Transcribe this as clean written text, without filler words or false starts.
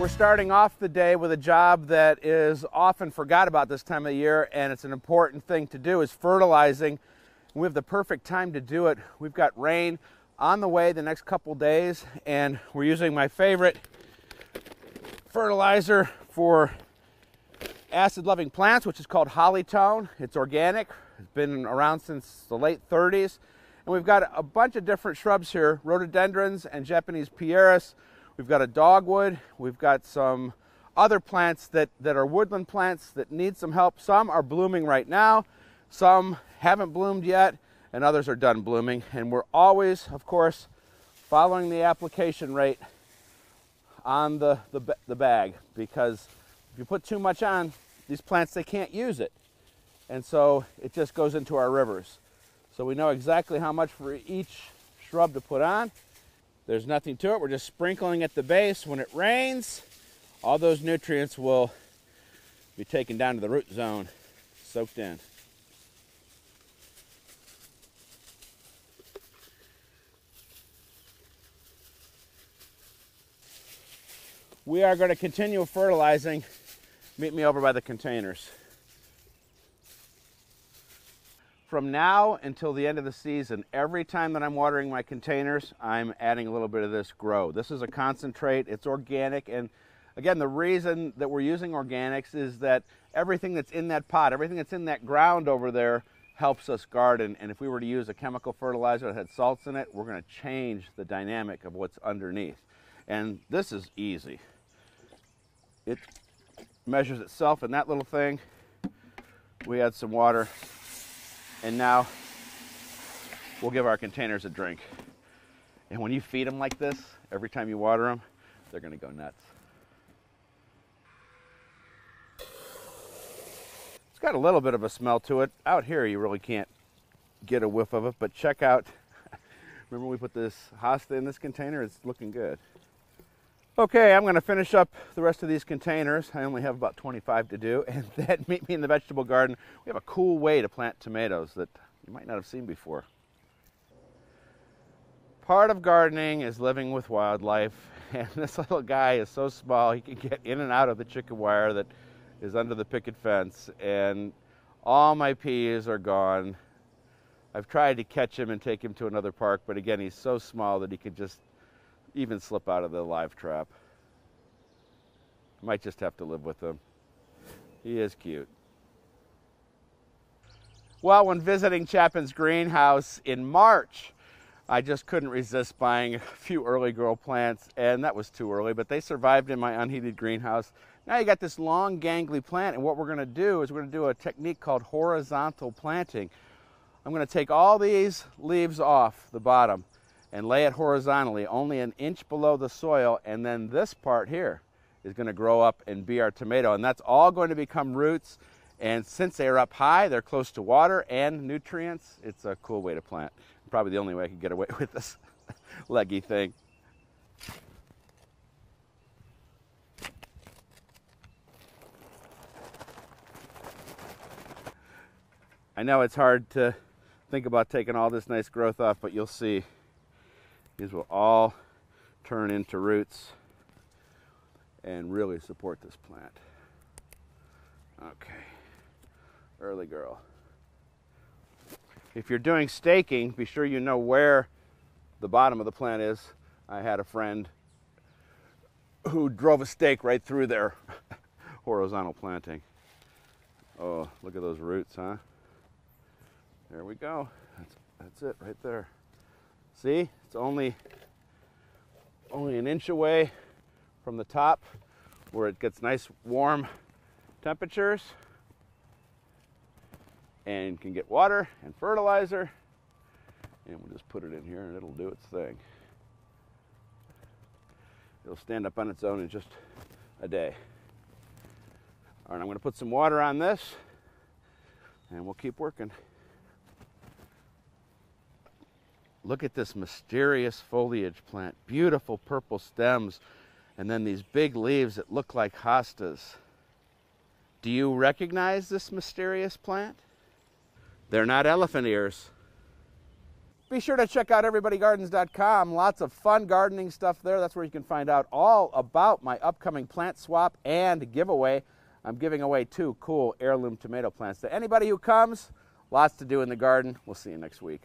We're starting off the day with a job that is often forgot about this time of year, and it's an important thing to do, is fertilizing. We have the perfect time to do it. We've got rain on the way the next couple days, and we're using my favorite fertilizer for acid-loving plants, which is called Hollytone. It's organic. It's been around since the late 30s. And we've got a bunch of different shrubs here, rhododendrons and Japanese pieris. We've got a dogwood. We've got some other plants that are woodland plants that need some help. Some are blooming right now. Some haven't bloomed yet, and others are done blooming. And we're always, of course, following the application rate on the bag, because if you put too much on these plants, they can't use it. And so it just goes into our rivers. So we know exactly how much for each shrub to put on. There's nothing to it. We're just sprinkling at the base. When it rains, all those nutrients will be taken down to the root zone, soaked in. We are going to continue fertilizing. Meet me over by the containers. From now until the end of the season, every time that I'm watering my containers, I'm adding a little bit of this Grow. This is a concentrate. It's organic. And again, the reason that we're using organics is that everything that's in that pot, everything that's in that ground over there helps us garden. And if we were to use a chemical fertilizer that had salts in it, we're going to change the dynamic of what's underneath. And this is easy. It measures itself in that little thing. We add some water. And now we'll give our containers a drink. And when you feed them like this, every time you water them, they're going to go nuts. It's got a little bit of a smell to it. Out here, you really can't get a whiff of it, but check out, remember we put this hosta in this container? It's looking good. Okay, I'm going to finish up the rest of these containers. I only have about 25 to do, and then meet me in the vegetable garden. We have a cool way to plant tomatoes that you might not have seen before. Part of gardening is living with wildlife, and this little guy is so small he can get in and out of the chicken wire that is under the picket fence, and all my peas are gone. I've tried to catch him and take him to another park, but again, he's so small that he could just even slip out of the live trap. Might just have to live with him. He is cute. Well, when visiting Chapin's greenhouse in March, I just couldn't resist buying a few early grow plants, and that was too early, but they survived in my unheated greenhouse. Now you got this long gangly plant, and what we're going to do is we're going to do a technique called horizontal planting. I'm going to take all these leaves off the bottom and lay it horizontally, only an inch below the soil, and then this part here is going to grow up and be our tomato, and that's all going to become roots. And since they are up high, they're close to water and nutrients. It's a cool way to plant. Probably the only way I could get away with this leggy thing. I know it's hard to think about taking all this nice growth off, but you'll see. These will all turn into roots and really support this plant. Okay, early girl. If you're doing staking, be sure you know where the bottom of the plant is. I had a friend who drove a stake right through their horizontal planting. Oh, look at those roots, huh? There we go. That's it right there. See, it's only an inch away from the top where it gets nice warm temperatures and can get water and fertilizer. And we'll just put it in here and it'll do its thing. It'll stand up on its own in just a day. All right, I'm going to put some water on this and we'll keep working. Look at this mysterious foliage plant. Beautiful purple stems, and then these big leaves that look like hostas. Do you recognize this mysterious plant? They're not elephant ears. Be sure to check out everybodygardens.com. Lots of fun gardening stuff there. That's where you can find out all about my upcoming plant swap and giveaway. I'm giving away 2 cool heirloom tomato plants to anybody who comes. Lots to do in the garden. We'll see you next week.